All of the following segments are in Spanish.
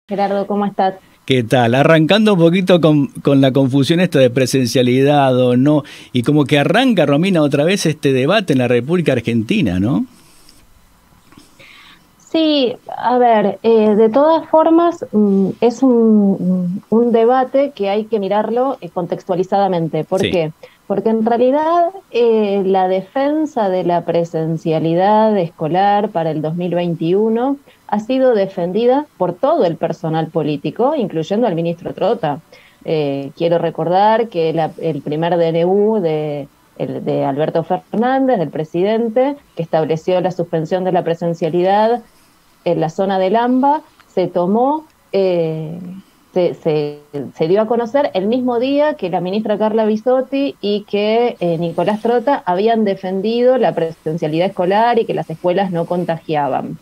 Gerardo, ¿cómo estás? ¿Qué tal? Arrancando un poquito con la confusión esto de presencialidad o no, y como que arranca, Romina, otra vez este debate en la República Argentina, ¿no? Sí, a ver, de todas formas, es un debate que hay que mirarlo contextualizadamente. ¿Por Sí, qué? Porque en realidad la defensa de la presencialidad escolar para el 2021 ha sido defendida por todo el personal político, incluyendo al ministro Trota. Quiero recordar que el primer DNU de Alberto Fernández, del presidente, que estableció la suspensión de la presencialidad en la zona del AMBA, se tomó, se dio a conocer el mismo día que la ministra Carla Bisotti y que Nicolás Trota habían defendido la presencialidad escolar y que las escuelas no contagiaban.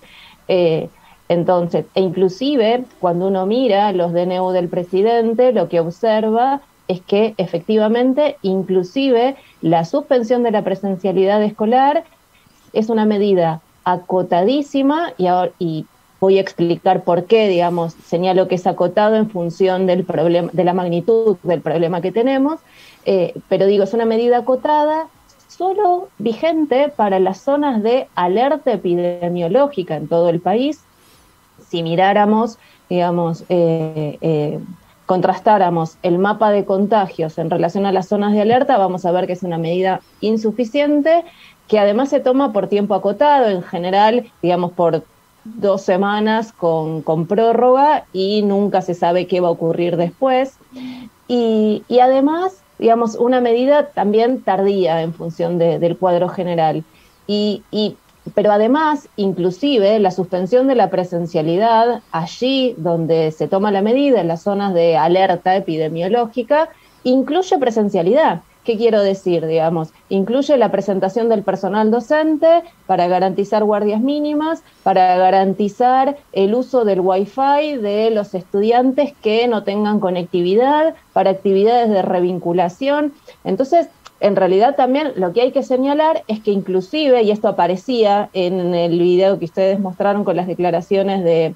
Eh, entonces, e inclusive cuando uno mira los DNU del presidente, lo que observa es que efectivamente, inclusive la suspensión de la presencialidad escolar es una medida acotadísima y voy a explicar por qué, digamos, señalo que es acotado en función del problema, de la magnitud del problema que tenemos, pero digo, es una medida acotada solo vigente para las zonas de alerta epidemiológica en todo el país. Si miráramos, digamos, contrastáramos el mapa de contagios en relación a las zonas de alerta, vamos a ver que es una medida insuficiente, que además se toma por tiempo acotado, en general, digamos, por 2 semanas con prórroga y nunca se sabe qué va a ocurrir después. Y además, digamos, una medida también tardía en función del cuadro general. Pero además, inclusive, la suspensión de la presencialidad, allí donde se toma la medida, en las zonas de alerta epidemiológica, incluye presencialidad. ¿Qué quiero decir? Digamos, incluye la presentación del personal docente para garantizar guardias mínimas, para garantizar el uso del Wi-Fi de los estudiantes que no tengan conectividad, para actividades de revinculación. Entonces, en realidad también lo que hay que señalar es que inclusive, y esto aparecía en el video que ustedes mostraron con las declaraciones de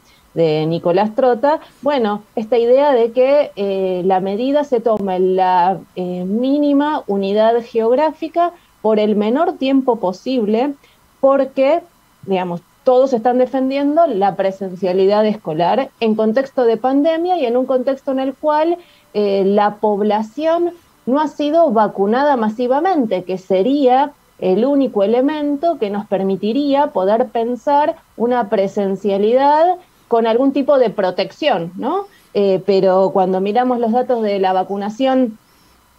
Nicolás Trota, bueno, esta idea de que la medida se toma en la mínima unidad geográfica por el menor tiempo posible, porque, digamos, todos están defendiendo la presencialidad escolar en contexto de pandemia y en un contexto en el cual la población no ha sido vacunada masivamente, que sería el único elemento que nos permitiría poder pensar una presencialidad con algún tipo de protección, ¿no? Pero cuando miramos los datos de la vacunación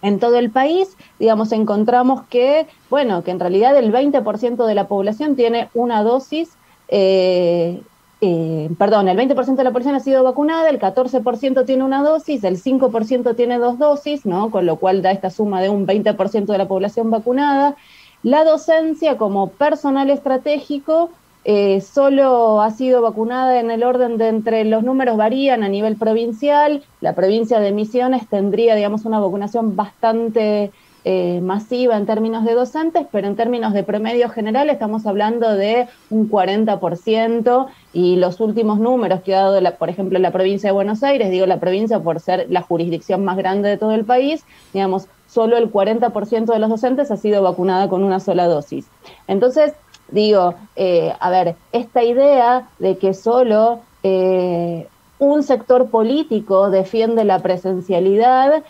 en todo el país, digamos, encontramos que, bueno, que en realidad el 20% de la población tiene una dosis, perdón, el 20% de la población ha sido vacunada, el 14% tiene una dosis, el 5% tiene 2 dosis, ¿no? Con lo cual da esta suma de un 20% de la población vacunada. La docencia como personal estratégico solo ha sido vacunada en el orden de entre los números varían a nivel provincial. La provincia de Misiones tendría, digamos, una vacunación bastante masiva en términos de docentes, pero en términos de promedio general estamos hablando de un 40% y los últimos números que ha dado, por ejemplo, la provincia de Buenos Aires, digo la provincia por ser la jurisdicción más grande de todo el país, digamos, solo el 40% de los docentes ha sido vacunada con una sola dosis. Entonces, digo, a ver, esta idea de que solo un sector político defiende la presencialidad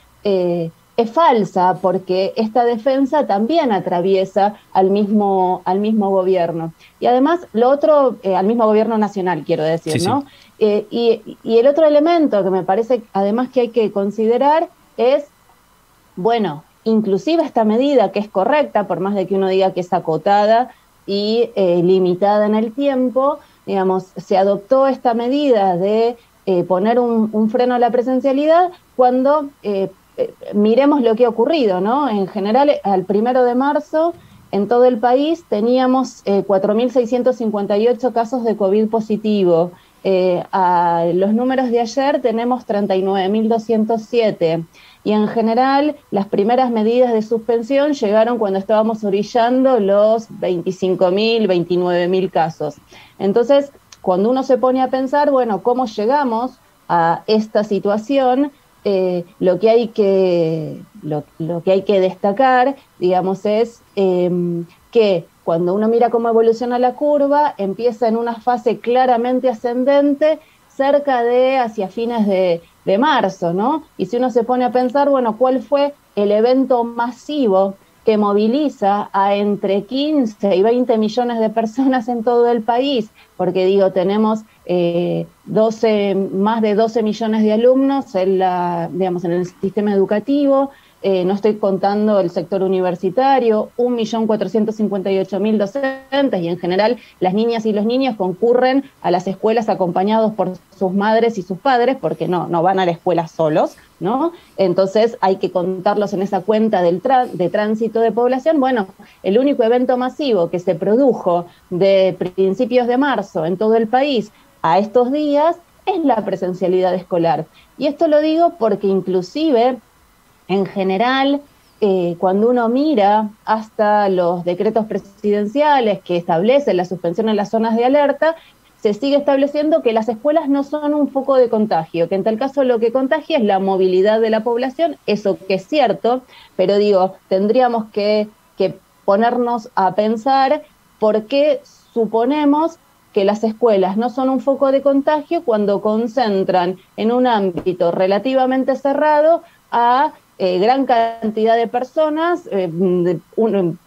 es falsa, porque esta defensa también atraviesa al mismo gobierno. Y además, lo otro, al mismo gobierno nacional, quiero sí, decir, sí. ¿no? Y el otro elemento que me parece además que hay que considerar es, bueno, inclusive esta medida que es correcta, por más de que uno diga que es acotada y limitada en el tiempo, digamos, se adoptó esta medida de poner un freno a la presencialidad cuando miremos lo que ha ocurrido, ¿no? En general, al 1 de marzo, en todo el país teníamos 4.658 casos de COVID positivo. A los números de ayer tenemos 39.207. Y en general, las primeras medidas de suspensión llegaron cuando estábamos orillando los 25.000, 29.000 casos. Entonces, cuando uno se pone a pensar, bueno, ¿cómo llegamos a esta situación, lo que hay que destacar, digamos, es que cuando uno mira cómo evoluciona la curva, empieza en una fase claramente ascendente cerca de hacia fines de marzo, ¿no? Y si uno se pone a pensar, bueno, ¿cuál fue el evento masivo que moviliza a entre 15 y 20 millones de personas en todo el país? Porque digo, tenemos más de 12 millones de alumnos digamos, en el sistema educativo, no estoy contando el sector universitario, 1.458.000 docentes, y en general las niñas y los niños concurren a las escuelas acompañados por sus madres y sus padres, porque no van a la escuela solos, ¿no? Entonces hay que contarlos en esa cuenta de tránsito de población. Bueno, el único evento masivo que se produjo de principios de marzo en todo el país a estos días es la presencialidad escolar. Y esto lo digo porque inclusive, en general, cuando uno mira hasta los decretos presidenciales que establecen la suspensión en las zonas de alerta, se sigue estableciendo que las escuelas no son un foco de contagio, que en tal caso lo que contagia es la movilidad de la población, eso que es cierto, pero digo, tendríamos que ponernos a pensar por qué suponemos que las escuelas no son un foco de contagio cuando concentran en un ámbito relativamente cerrado a gran cantidad de personas,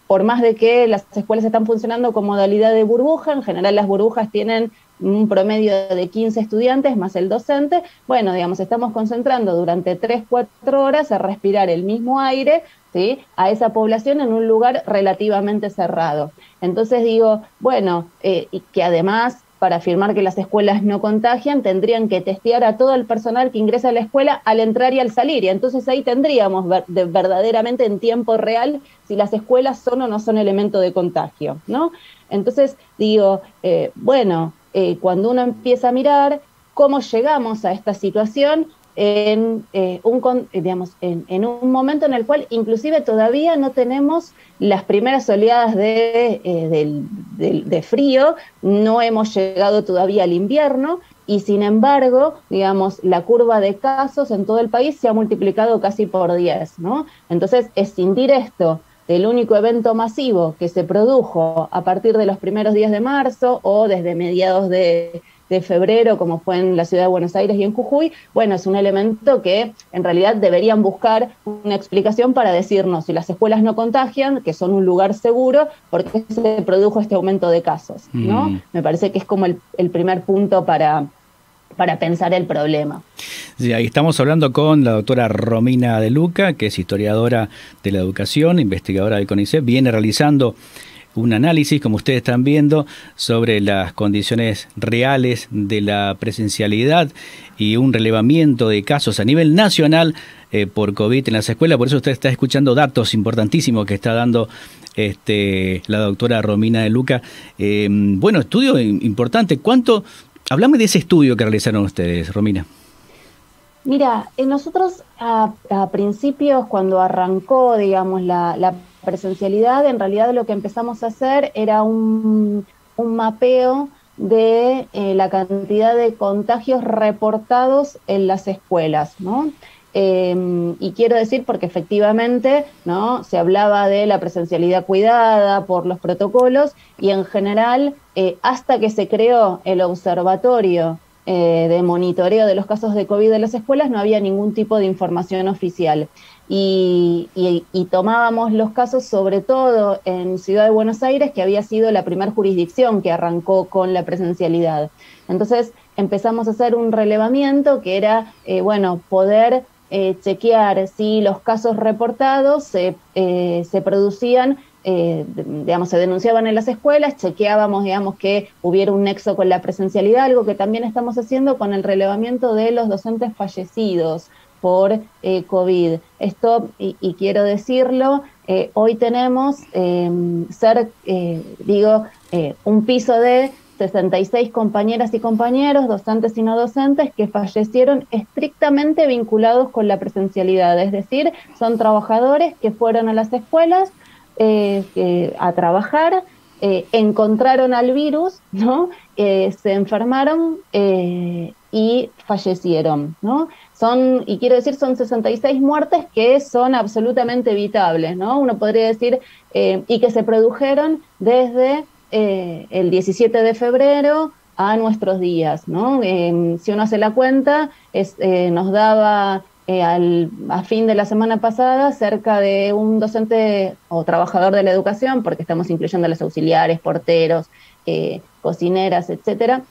por más de que las escuelas están funcionando con modalidad de burbuja. En general las burbujas tienen un promedio de 15 estudiantes más el docente. Bueno, digamos, estamos concentrando durante 3-4 horas a respirar el mismo aire, ¿sí?, a esa población en un lugar relativamente cerrado. Entonces digo, bueno, y que además, para afirmar que las escuelas no contagian, tendrían que testear a todo el personal que ingresa a la escuela al entrar y al salir, y entonces ahí tendríamos verdaderamente en tiempo real si las escuelas son o no son elemento de contagio, ¿no? Entonces digo, cuando uno empieza a mirar cómo llegamos a esta situación en un momento en el cual inclusive todavía no tenemos las primeras oleadas de frío, no hemos llegado todavía al invierno, y sin embargo, digamos, la curva de casos en todo el país se ha multiplicado casi por 10, ¿no? Entonces, escindir esto del único evento masivo que se produjo a partir de los primeros días de marzo o desde mediados de febrero, como fue en la ciudad de Buenos Aires y en Jujuy, bueno, es un elemento que en realidad deberían buscar una explicación para decirnos si las escuelas no contagian, que son un lugar seguro, ¿por qué se produjo este aumento de casos? ¿No? Me parece que es como el primer punto para pensar el problema. Sí, ahí estamos hablando con la doctora Romina De Luca, que es historiadora de la educación, investigadora del CONICET, viene realizando un análisis, como ustedes están viendo, sobre las condiciones reales de la presencialidad y un relevamiento de casos a nivel nacional por COVID en las escuelas. Por eso usted está escuchando datos importantísimos que está dando la doctora Romina De Luca. Bueno, estudio importante. Háblame de ese estudio que realizaron ustedes, Romina. Mira, nosotros a principios, cuando arrancó, digamos, la presencialidad, en realidad lo que empezamos a hacer era un mapeo de la cantidad de contagios reportados en las escuelas, ¿no? Y quiero decir porque efectivamente, ¿no?, se hablaba de la presencialidad cuidada por los protocolos, y en general, hasta que se creó el observatorio de monitoreo de los casos de COVID de las escuelas, no había ningún tipo de información oficial. Y tomábamos los casos sobre todo en Ciudad de Buenos Aires, que había sido la primera jurisdicción que arrancó con la presencialidad. Entonces empezamos a hacer un relevamiento que era, poder chequear si los casos reportados se producían, se denunciaban en las escuelas, chequeábamos, que hubiera un nexo con la presencialidad, algo que también estamos haciendo con el relevamiento de los docentes fallecidos por COVID. Esto, y quiero decirlo, hoy tenemos un piso de 66 compañeras y compañeros, docentes y no docentes, que fallecieron estrictamente vinculados con la presencialidad, es decir, son trabajadores que fueron a las escuelas a trabajar, encontraron al virus, ¿no?, se enfermaron y fallecieron, ¿no? Y quiero decir, son 66 muertes que son absolutamente evitables, ¿no? Uno podría decir, y que se produjeron desde el 17 de febrero a nuestros días, ¿no? Si uno hace la cuenta, nos daba a fin de la semana pasada cerca de un docente o trabajador de la educación, porque estamos incluyendo a los auxiliares, porteros, cocineras, etcétera,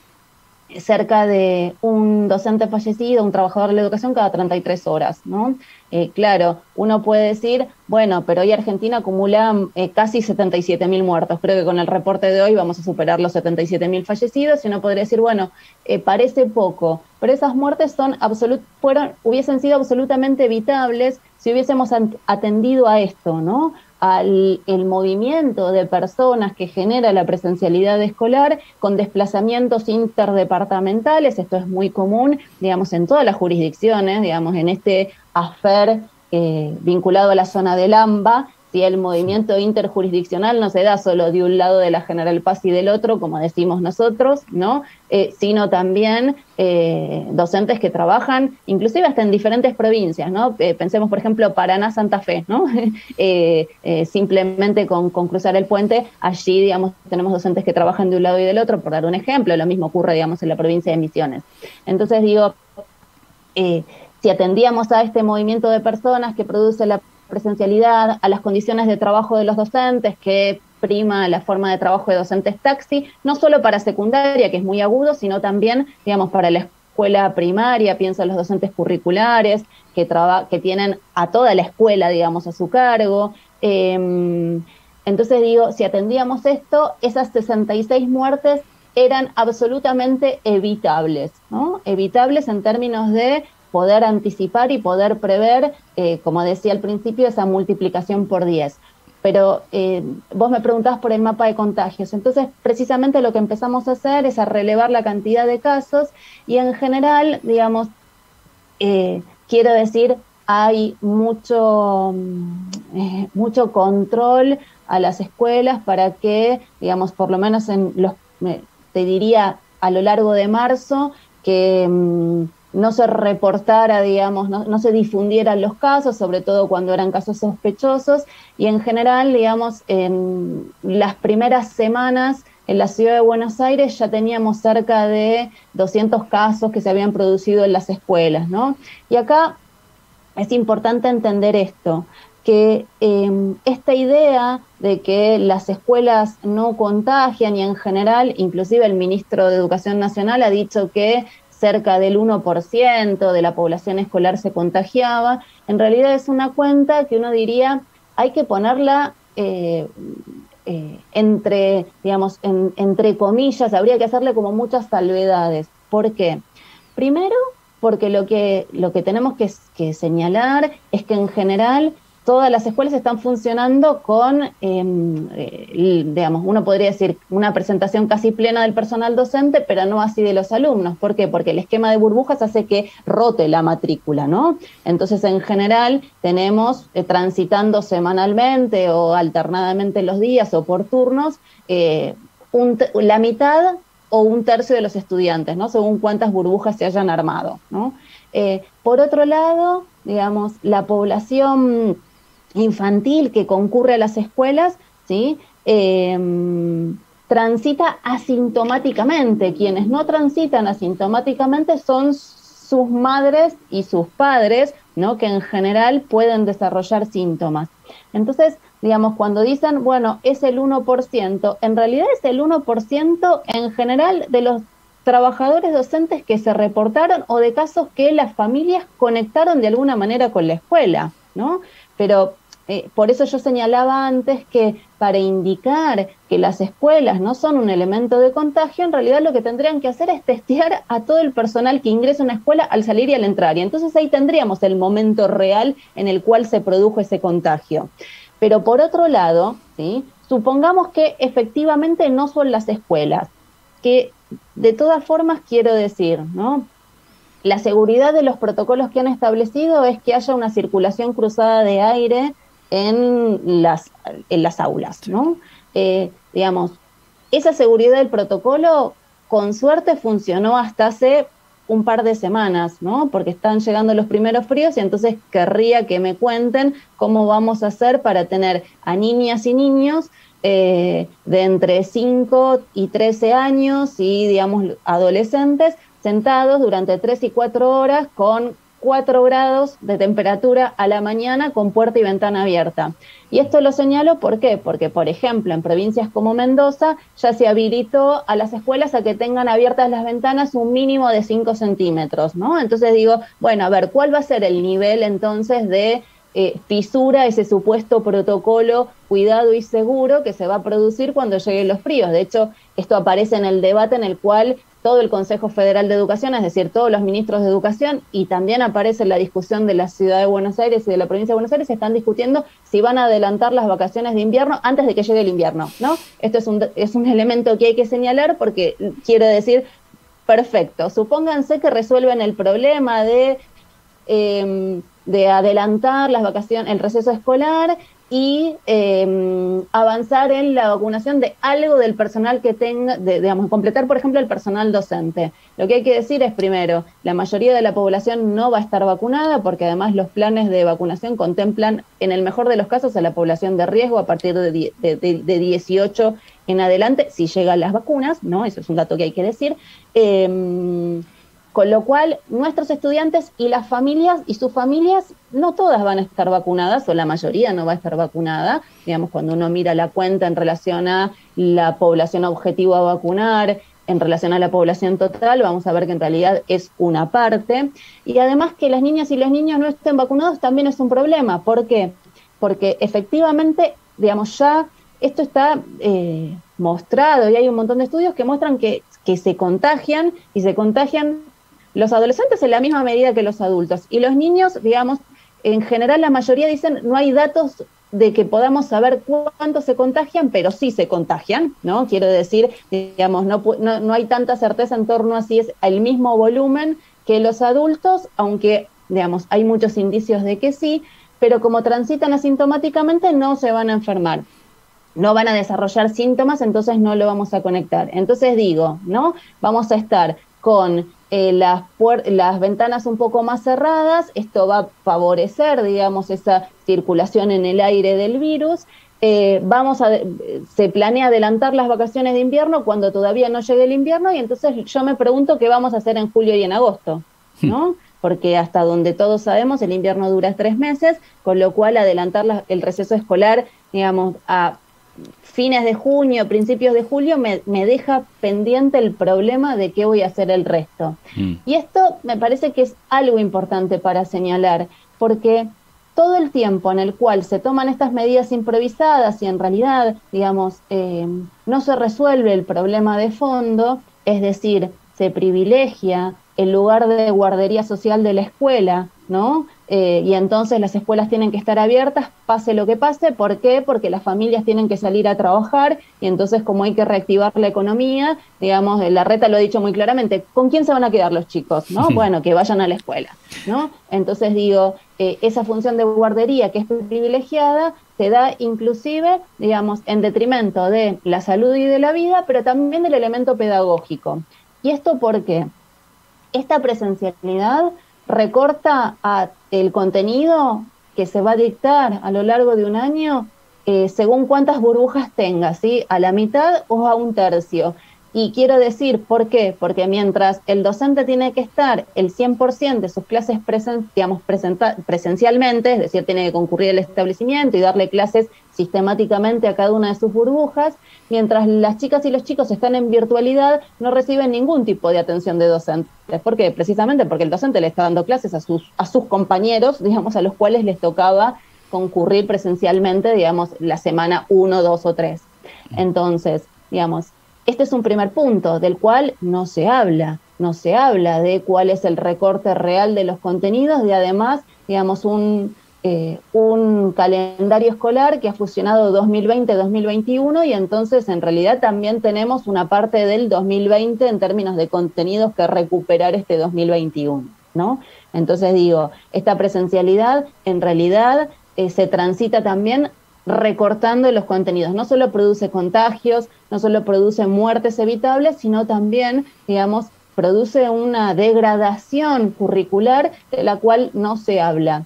cerca de un docente fallecido, un trabajador de la educación cada 33 horas, ¿no? Claro, uno puede decir, bueno, pero hoy Argentina acumula casi 77.000 muertos. Creo que con el reporte de hoy vamos a superar los 77.000 fallecidos, y uno podría decir, bueno, parece poco, pero esas muertes hubiesen sido absolutamente evitables si hubiésemos atendido a esto, ¿no? El movimiento de personas que genera la presencialidad escolar con desplazamientos interdepartamentales. Esto es muy común, digamos, en todas las jurisdicciones, digamos, en este afer vinculado a la zona del AMBA. Si el movimiento interjurisdiccional no se da solo de un lado de la General Paz y del otro, como decimos nosotros, ¿no? Sino también docentes que trabajan, inclusive hasta en diferentes provincias, ¿no? Pensemos, por ejemplo, Paraná, Santa Fe, ¿no? Simplemente con cruzar el puente, allí, digamos, tenemos docentes que trabajan de un lado y del otro, por dar un ejemplo. Lo mismo ocurre, digamos, en la provincia de Misiones. Entonces, digo, si atendíamos a este movimiento de personas que produce la presencialidad, a las condiciones de trabajo de los docentes, que prima la forma de trabajo de docentes taxi, no solo para secundaria, que es muy agudo, sino también, digamos, para la escuela primaria. Pienso en los docentes curriculares, que tienen a toda la escuela, digamos, a su cargo. Entonces, digo, si atendíamos esto, esas 66 muertes eran absolutamente evitables, ¿no? Evitables en términos de poder anticipar y poder prever, como decía al principio, esa multiplicación por 10. Pero vos me preguntabas por el mapa de contagios. Entonces, precisamente lo que empezamos a hacer es a relevar la cantidad de casos, y en general, digamos, quiero decir, hay mucho control a las escuelas para que, digamos, por lo menos te diría, a lo largo de marzo, que no se reportara, digamos, no se difundieran los casos, sobre todo cuando eran casos sospechosos, y en general, digamos, en las primeras semanas en la ciudad de Buenos Aires ya teníamos cerca de 200 casos que se habían producido en las escuelas, ¿no? Y acá es importante entender esto, que esta idea de que las escuelas no contagian, y en general, inclusive el ministro de Educación Nacional ha dicho que cerca del 1% de la población escolar se contagiaba, en realidad es una cuenta que uno diría hay que ponerla entre comillas, habría que hacerle como muchas salvedades. ¿Por qué? Primero, porque lo que tenemos que señalar es que en general todas las escuelas están funcionando con, digamos, uno podría decir, una presentación casi plena del personal docente, pero no así de los alumnos. ¿Por qué? Porque el esquema de burbujas hace que rote la matrícula, ¿no? Entonces, en general, tenemos transitando semanalmente o alternadamente los días o por turnos, la mitad o un tercio de los estudiantes, ¿no? Según cuántas burbujas se hayan armado, ¿no? Por otro lado, digamos, la población infantil que concurre a las escuelas, ¿sí? Transita asintomáticamente. Quienes no transitan asintomáticamente son sus madres y sus padres, ¿no? Que en general pueden desarrollar síntomas. Entonces, digamos, cuando dicen, bueno, es el 1%, en realidad es el 1% en general de los trabajadores docentes que se reportaron, o de casos que las familias conectaron de alguna manera con la escuela, ¿no? Pero por eso yo señalaba antes que para indicar que las escuelas no son un elemento de contagio, en realidad lo que tendrían que hacer es testear a todo el personal que ingresa a una escuela al salir y al entrar. Y entonces ahí tendríamos el momento real en el cual se produjo ese contagio. Pero por otro lado, ¿sí? Supongamos que efectivamente no son las escuelas, que de todas formas quiero decir, ¿no? La seguridad de los protocolos que han establecido es que haya una circulación cruzada de aire en las aulas, ¿no? Digamos, esa seguridad del protocolo con suerte funcionó hasta hace un par de semanas, ¿no? Porque están llegando los primeros fríos y entonces querría que me cuenten cómo vamos a hacer para tener a niñas y niños de entre 5 y 13 años y, digamos, adolescentes sentados durante 3 y 4 horas con 4 grados de temperatura a la mañana con puerta y ventana abierta. Y esto lo señalo, ¿por qué? Porque, por ejemplo, en provincias como Mendoza ya se habilitó a las escuelas a que tengan abiertas las ventanas un mínimo de 5 centímetros, ¿no? Entonces digo, bueno, a ver, ¿cuál va a ser el nivel entonces de fisura, ese supuesto protocolo cuidado y seguro que se va a producir cuando lleguen los fríos? De hecho, esto aparece en el debate en el cual todo el Consejo Federal de Educación, es decir, todos los ministros de Educación, y también aparece en la discusión de la Ciudad de Buenos Aires y de la Provincia de Buenos Aires, están discutiendo si van a adelantar las vacaciones de invierno antes de que llegue el invierno, ¿no? Esto es un elemento que hay que señalar porque quiere decir, perfecto, supónganse que resuelven el problema de adelantar las vacaciones, el receso escolar y avanzar en la vacunación de algo del personal que tenga, digamos, completar, por ejemplo, el personal docente. Lo que hay que decir es, primero, la mayoría de la población no va a estar vacunada porque además los planes de vacunación contemplan, en el mejor de los casos, a la población de riesgo a partir de 18 en adelante, si llegan las vacunas, ¿no? Eso es un dato que hay que decir. Con lo cual, nuestros estudiantes y las familias y sus familias, no todas van a estar vacunadas, o la mayoría no va a estar vacunada. Digamos, cuando uno mira la cuenta en relación a la población objetivo a vacunar, en relación a la población total, vamos a ver que en realidad es una parte. Y además que las niñas y los niños no estén vacunados también es un problema. ¿Por qué? Porque efectivamente, digamos, ya esto está mostrado y hay un montón de estudios que muestran que se contagian y se contagian los adolescentes en la misma medida que los adultos. Y los niños, digamos, en general la mayoría dicen no hay datos de que podamos saber cuánto se contagian, pero sí se contagian, ¿no? Quiero decir, digamos, no hay tanta certeza en torno a si es el mismo volumen que los adultos, aunque, digamos, hay muchos indicios de que sí, pero como transitan asintomáticamente no se van a enfermar. No van a desarrollar síntomas, entonces no lo vamos a conectar. Entonces digo, ¿no? Vamos a estar con las ventanas un poco más cerradas, esto va a favorecer, digamos, esa circulación en el aire del virus. Se planea adelantar las vacaciones de invierno cuando todavía no llegue el invierno, y entonces yo me pregunto qué vamos a hacer en julio y en agosto, ¿no? Porque hasta donde todos sabemos el invierno dura 3 meses, con lo cual adelantar el receso escolar, digamos, a fines de junio, principios de julio, me deja pendiente el problema de qué voy a hacer el resto. Y esto me parece que es algo importante para señalar, porque todo el tiempo en el cual se toman estas medidas improvisadas y en realidad, digamos, no se resuelve el problema de fondo, es decir, se privilegia el lugar de guardería social de la escuela, ¿no? Y entonces las escuelas tienen que estar abiertas, pase lo que pase. ¿Por qué? Porque las familias tienen que salir a trabajar y entonces como hay que reactivar la economía, digamos, la Reta lo ha dicho muy claramente, ¿con quién se van a quedar los chicos? ¿No? Bueno, que vayan a la escuela, ¿no? Entonces digo, esa función de guardería que es privilegiada se da inclusive, digamos, en detrimento de la salud y de la vida, pero también del elemento pedagógico. ¿Y esto por qué? Esta presencialidad recorta el contenido que se va a dictar a lo largo de un año según cuántas burbujas tenga, ¿sí? A la mitad o a un tercio. Y quiero decir, ¿por qué? Porque mientras el docente tiene que estar el 100% de sus clases presencialmente, es decir, tiene que concurrir al establecimiento y darle clases sistemáticamente a cada una de sus burbujas, mientras las chicas y los chicos están en virtualidad, no reciben ningún tipo de atención de docentes. ¿Por qué? Precisamente porque el docente le está dando clases a sus compañeros, digamos, a los cuales les tocaba concurrir presencialmente, digamos, la semana 1, 2 o 3. Entonces, digamos, este es un primer punto del cual no se habla de cuál es el recorte real de los contenidos, y además, digamos, un calendario escolar que ha fusionado 2020-2021 y entonces en realidad también tenemos una parte del 2020 en términos de contenidos que recuperar este 2021, ¿no? Entonces digo, esta presencialidad en realidad se transita también recortando los contenidos. No solo produce contagios, no solo produce muertes evitables, sino también, digamos, produce una degradación curricular de la cual no se habla.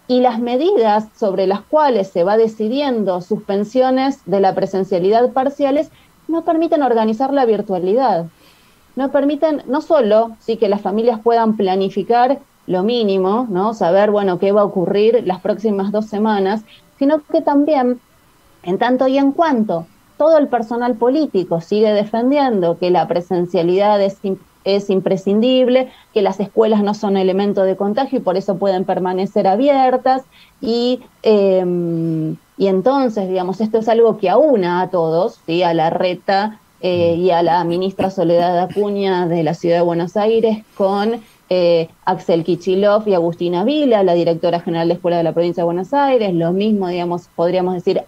Y las medidas sobre las cuales se va decidiendo suspensiones de la presencialidad parciales no permiten organizar la virtualidad. No permiten, no solo sí que las familias puedan planificar lo mínimo, ¿no? Saber, bueno, qué va a ocurrir las próximas 2 semanas, sino que también, en tanto y en cuanto todo el personal político sigue defendiendo que la presencialidad es imprescindible, que las escuelas no son elemento de contagio y por eso pueden permanecer abiertas, y entonces, digamos, esto es algo que aúna a todos, ¿sí? A Larreta y a la ministra Soledad Acuña de la Ciudad de Buenos Aires con Axel Kicillof y Agustina Vila, la directora general de Escuela de la Provincia de Buenos Aires, lo mismo, digamos, podríamos decir,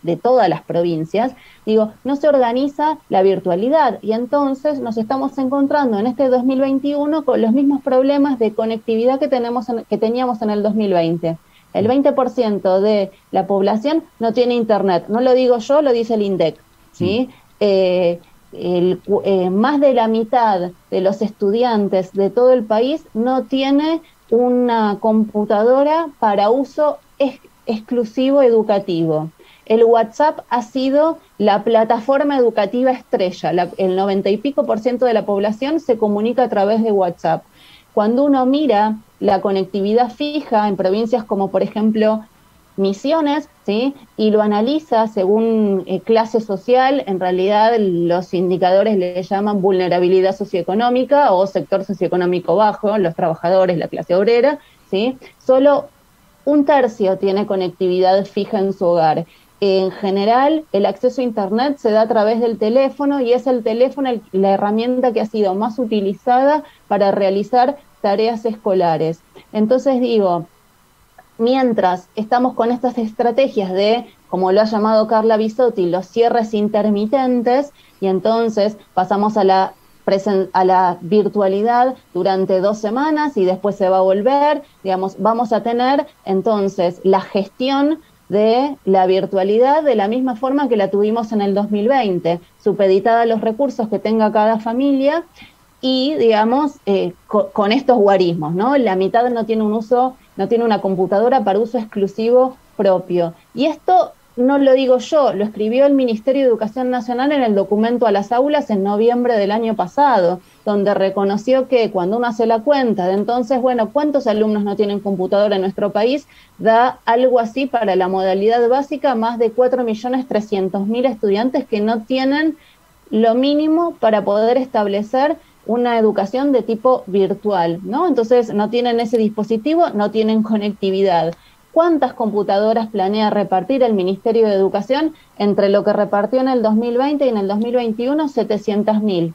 de todas las provincias. Digo, no se organiza la virtualidad y entonces nos estamos encontrando en este 2021 con los mismos problemas de conectividad que teníamos en el 2020. El 20% de la población no tiene internet, no lo digo yo, lo dice el INDEC, ¿sí? Más de la mitad de los estudiantes de todo el país no tiene una computadora para uso exclusivo educativo. El WhatsApp ha sido la plataforma educativa estrella. El 90 y pico % de la población se comunica a través de WhatsApp. Cuando uno mira la conectividad fija en provincias como, por ejemplo, Misiones, ¿sí? Y lo analiza según clase social, en realidad los indicadores le llaman vulnerabilidad socioeconómica o sector socioeconómico bajo, los trabajadores, la clase obrera, ¿sí? Solo 1/3 tiene conectividad fija en su hogar. En general, el acceso a Internet se da a través del teléfono y es el teléfono la herramienta que ha sido más utilizada para realizar tareas escolares. Entonces digo, mientras estamos con estas estrategias de, como lo ha llamado Carla Bisotti, los cierres intermitentes, y entonces pasamos a la virtualidad durante 2 semanas y después se va a volver, digamos, vamos a tener entonces la gestión de la virtualidad de la misma forma que la tuvimos en el 2020, supeditada a los recursos que tenga cada familia y, digamos, con estos guarismos, ¿no? La mitad no tiene no tiene una computadora para uso exclusivo propio. Y esto no lo digo yo, lo escribió el Ministerio de Educación Nacional en el documento a las aulas en noviembre del año pasado, donde reconoció que cuando uno hace la cuenta de entonces, bueno, ¿cuántos alumnos no tienen computadora en nuestro país? Da algo así para la modalidad básica, más de 4.300.000 estudiantes que no tienen lo mínimo para poder establecer una educación de tipo virtual, ¿no? Entonces no tienen ese dispositivo, no tienen conectividad. ¿Cuántas computadoras planea repartir el Ministerio de Educación? Entre lo que repartió en el 2020 y en el 2021, 700.000.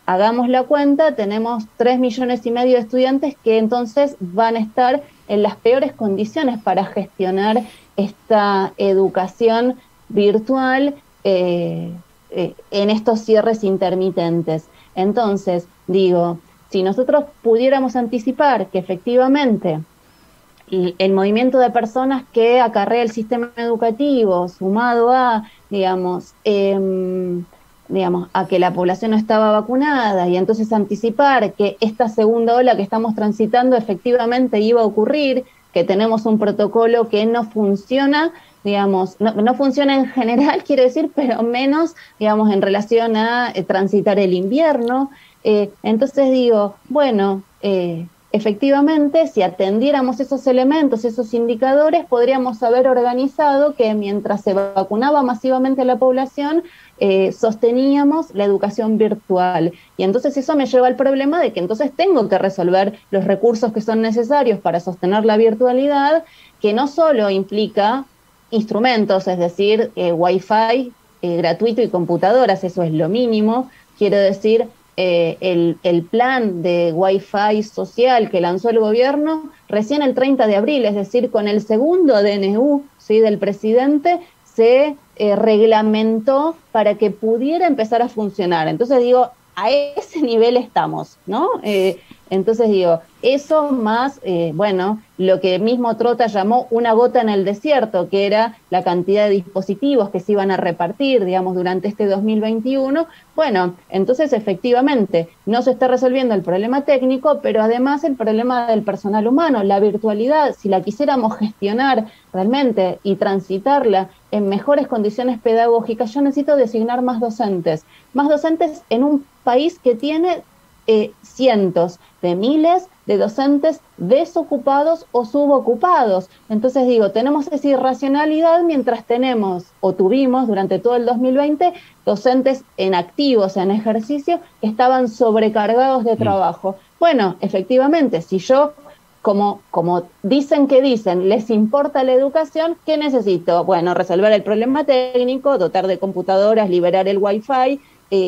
Hagamos la cuenta, tenemos 3,5 millones de estudiantes que entonces van a estar en las peores condiciones para gestionar esta educación virtual en estos cierres intermitentes. Entonces, digo, si nosotros pudiéramos anticipar que efectivamente el movimiento de personas que acarrea el sistema educativo, sumado a, digamos, a que la población no estaba vacunada, y entonces anticipar que esta segunda ola que estamos transitando efectivamente iba a ocurrir, que tenemos un protocolo que no funciona, digamos, no funciona en general, quiero decir, pero menos, digamos, en relación a transitar el invierno. Entonces digo, bueno, efectivamente, si atendiéramos esos elementos, esos indicadores, podríamos haber organizado que mientras se vacunaba masivamente a la población, sosteníamos la educación virtual. Y entonces eso me lleva al problema de que entonces tengo que resolver los recursos que son necesarios para sostener la virtualidad, que no solo implica instrumentos, es decir, Wi-Fi gratuito y computadoras, eso es lo mínimo, quiero decir, el plan de Wi-Fi social que lanzó el gobierno recién el 30 de abril, es decir, con el segundo DNU, ¿sí?, del presidente, se reglamentó para que pudiera empezar a funcionar. Entonces digo, a ese nivel estamos, ¿no? Entonces digo, eso más, bueno, lo que mismo Trota llamó una gota en el desierto, que era la cantidad de dispositivos que se iban a repartir, digamos, durante este 2021. Bueno, entonces efectivamente no se está resolviendo el problema técnico, pero además el problema del personal humano, la virtualidad, si la quisiéramos gestionar realmente y transitarla en mejores condiciones pedagógicas, yo necesito designar más docentes en un país que tiene cientos de miles de docentes desocupados o subocupados. Entonces digo, tenemos esa irracionalidad mientras tenemos o tuvimos durante todo el 2020 docentes en activos, en ejercicio, que estaban sobrecargados de trabajo. Bueno, efectivamente, si yo como dicen que dicen, les importa la educación, ¿qué necesito? Bueno, resolver el problema técnico, dotar de computadoras, liberar el Wi-Fi,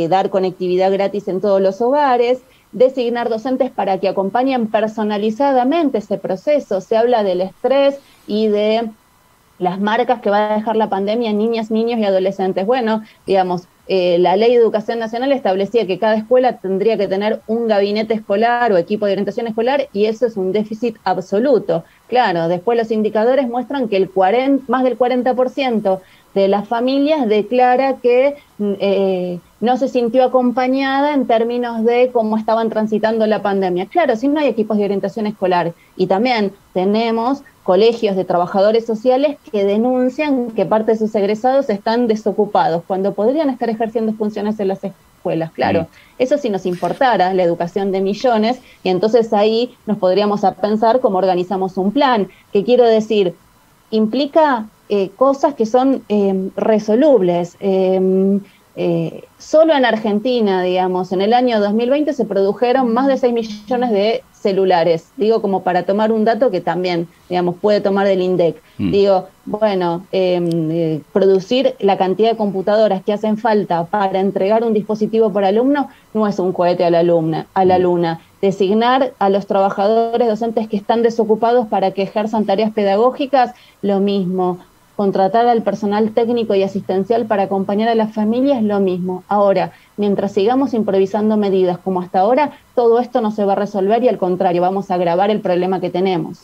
dar conectividad gratis en todos los hogares, designar docentes para que acompañen personalizadamente ese proceso. Se habla del estrés y de las marcas que va a dejar la pandemia en niñas, niños y adolescentes. Bueno, digamos, la Ley de Educación Nacional establecía que cada escuela tendría que tener un gabinete escolar o equipo de orientación escolar, y eso es un déficit absoluto. Claro, después los indicadores muestran que más del 40% de las familias declara que no se sintió acompañada en términos de cómo estaban transitando la pandemia. Claro, si no hay equipos de orientación escolar, y también tenemos colegios de trabajadores sociales que denuncian que parte de sus egresados están desocupados, cuando podrían estar ejerciendo funciones en las escuelas. Claro, eso sí nos importara la educación de millones, y entonces ahí nos podríamos a pensar cómo organizamos un plan, que quiero decir, implica cosas que son resolubles. Solo en Argentina, digamos, en el año 2020 se produjeron más de 6 millones de celulares. Digo, como para tomar un dato que también, digamos, puede tomar del INDEC. Digo, bueno, producir la cantidad de computadoras que hacen falta para entregar un dispositivo por alumno no es un cohete a la luna. Designar a los trabajadores docentes que están desocupados para que ejerzan tareas pedagógicas, lo mismo. Contratar al personal técnico y asistencial para acompañar a las familias, lo mismo. Ahora, mientras sigamos improvisando medidas como hasta ahora, todo esto no se va a resolver y al contrario, vamos a agravar el problema que tenemos.